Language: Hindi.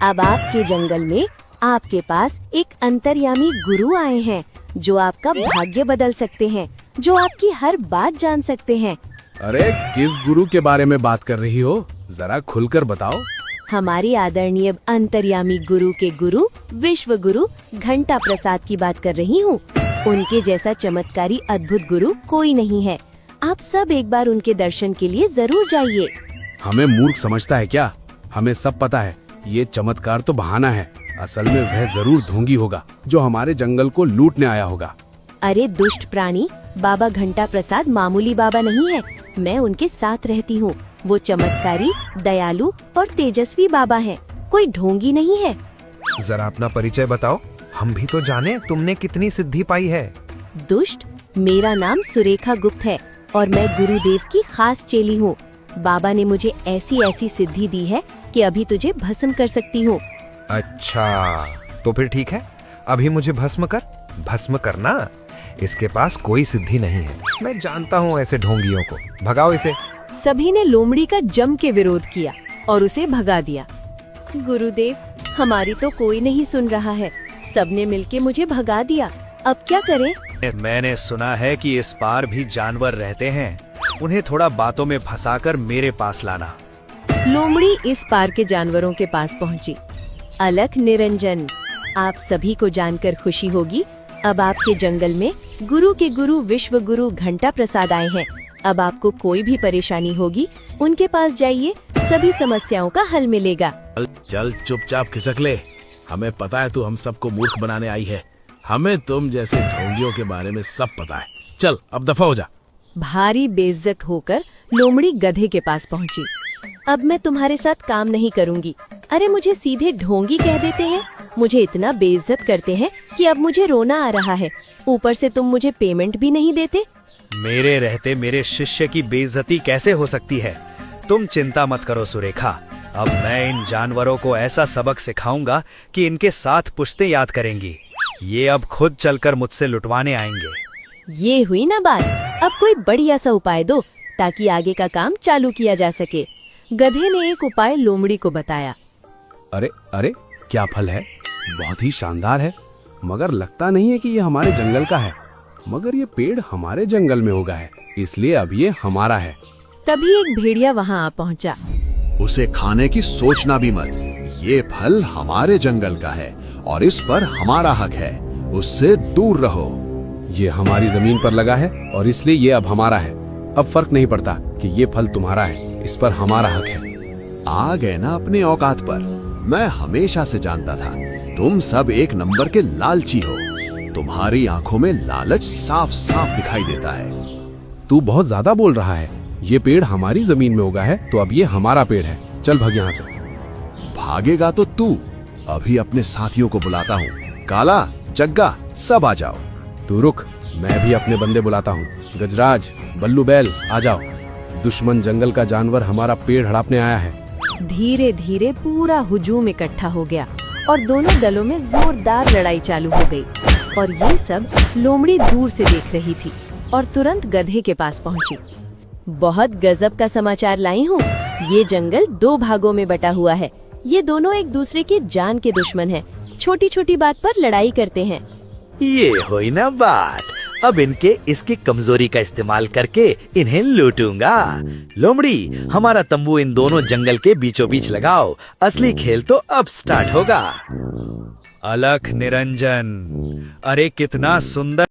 अब आपके जंगल में आपके पास एक अंतर्यामी गुरु आए हैं जो आपका भाग्य बदल सकते हैं, जो आपकी हर बात जान सकते हैं। अरे किस गुरु के बारे में बात कर रही हो, जरा खुलकर बताओ। हमारी आदरणीय अंतर्यामी गुरु के गुरु विश्व गुरु घंटा प्रसाद की बात कर रही हूँ। उनके जैसा चमत्कारी अद्भुत गुरु कोई नहीं है। आप सब एक बार उनके दर्शन के लिए जरूर जाइए। हमें मूर्ख समझता है क्या? हमें सब पता है, ये चमत्कार तो बहाना है। असल में वह जरूर ढोंगी होगा जो हमारे जंगल को लूटने आया होगा। अरे दुष्ट प्राणी, बाबा घंटा प्रसाद मामूली बाबा नहीं है। मैं उनके साथ रहती हूँ। वो चमत्कारी, दयालु और तेजस्वी बाबा हैं। कोई ढोंगी नहीं है। जरा अपना परिचय बताओ, हम भी तो जाने तुमने कितनी सिद्धि पाई है। दुष्ट, मेरा नाम सुरेखा गुप्त है और मैं गुरुदेव की खास चेली हूँ। बाबा ने मुझे ऐसी ऐसी सिद्धि दी है कि अभी तुझे भस्म कर सकती हूँ। अच्छा, तो फिर ठीक है, अभी मुझे भस्म कर। भस्म करना, इसके पास कोई सिद्धि नहीं है। मैं जानता हूँ ऐसे ढोंगियों को। भगाओ इसे। सभी ने लोमड़ी का जम के विरोध किया और उसे भगा दिया। गुरुदेव, हमारी तो कोई नहीं सुन रहा है। सबने मिलके मुझे भगा दिया। अब क्या करें? मैंने सुना है कि इस पार भी जानवर रहते हैं। उन्हें थोड़ा बातों में फंसाकर मेरे पास लाना। लोमड़ी इस पार के जानवरों के पास पहुंची। अलख निरंजन, आप सभी को जानकर खुशी होगी। अब आपके जंगल में गुरु के गुरु विश्व गुरु घंटा प्रसाद आए हैं। अब आपको कोई भी परेशानी होगी, उनके पास जाइए, सभी समस्याओं का हल मिलेगा। चल चुपचाप खिसक ले। हमें पता है तू हम सबको मूर्ख बनाने आई है। हमें तुम जैसे ढोंगियों के बारे में सब पता है। चल अब दफा हो जा। भारी बेइज्जत होकर लोमड़ी गधे के पास पहुंची। अब मैं तुम्हारे साथ काम नहीं करूंगी। अरे मुझे सीधे ढोंगी कह देते हैं। मुझे इतना बेइज्जत करते हैं कि अब मुझे रोना आ रहा है। ऊपर से तुम मुझे पेमेंट भी नहीं देते। मेरे रहते मेरे शिष्य की बेइज्जती कैसे हो सकती है? तुम चिंता मत करो सुरेखा। अब मैं इन जानवरों को ऐसा सबक सिखाऊंगा कि इनके साथ पुश्तें याद करेंगी। ये अब खुद चलकर मुझसे लुटवाने आएंगे। ये हुई ना बात। अब कोई बढ़िया सा उपाय दो ताकि आगे का काम चालू किया जा सके। गधे ने एक उपाय लोमड़ी को बताया। अरे अरे, क्या फल है? बहुत ही शानदार है, मगर लगता नहीं है कि ये हमारे जंगल का है। मगर ये पेड़ हमारे जंगल में उगा है, इसलिए अब ये हमारा है। तभी एक भेड़िया वहाँ आ पहुँचा। उसे खाने की सोचना भी मत। ये फल हमारे जंगल का है और इस पर हमारा हक है। उससे दूर रहो। ये हमारी जमीन पर लगा है और इसलिए ये अब हमारा है। अब फर्क नहीं पड़ता कि ये फल तुम्हारा है, इस पर हमारा हक है। आ गए ना अपने औकात पर। मैं हमेशा से जानता था तुम सब एक नंबर के लालची हो। तुम्हारी आंखों में लालच साफ साफ दिखाई देता है। तू बहुत ज्यादा बोल रहा है। ये पेड़ हमारी जमीन में उगा है तो अब ये हमारा पेड़ है। चल भाग यहाँ से। भागेगा तो तू। अभी अपने साथियों को बुलाता हूँ। काला, जग्गा, सब आ जाओ। तू रुक, मैं भी अपने बंदे बुलाता हूँ। गजराज, बल्लू बैल, आ जाओ। दुश्मन जंगल का जानवर हमारा पेड़ हड़पने आया है। धीरे धीरे पूरा हुजूम इकट्ठा हो गया और दोनों दलों में जोरदार लड़ाई चालू हो गई। और ये सब लोमड़ी दूर से देख रही थी और तुरंत गधे के पास पहुंची। बहुत गजब का समाचार लाई हूँ। ये जंगल 2 भागों में बटा हुआ है। ये दोनों एक दूसरे के जान के दुश्मन हैं। छोटी छोटी बात पर लड़ाई करते हैं। ये हुई ना बात। अब इसकी कमजोरी का इस्तेमाल करके इन्हें लूटूंगा। लोमड़ी, हमारा तंबू इन दोनों जंगल के बीचों बीच लगाओ। असली खेल तो अब स्टार्ट होगा। अलख निरंजन, अरे कितना सुंदर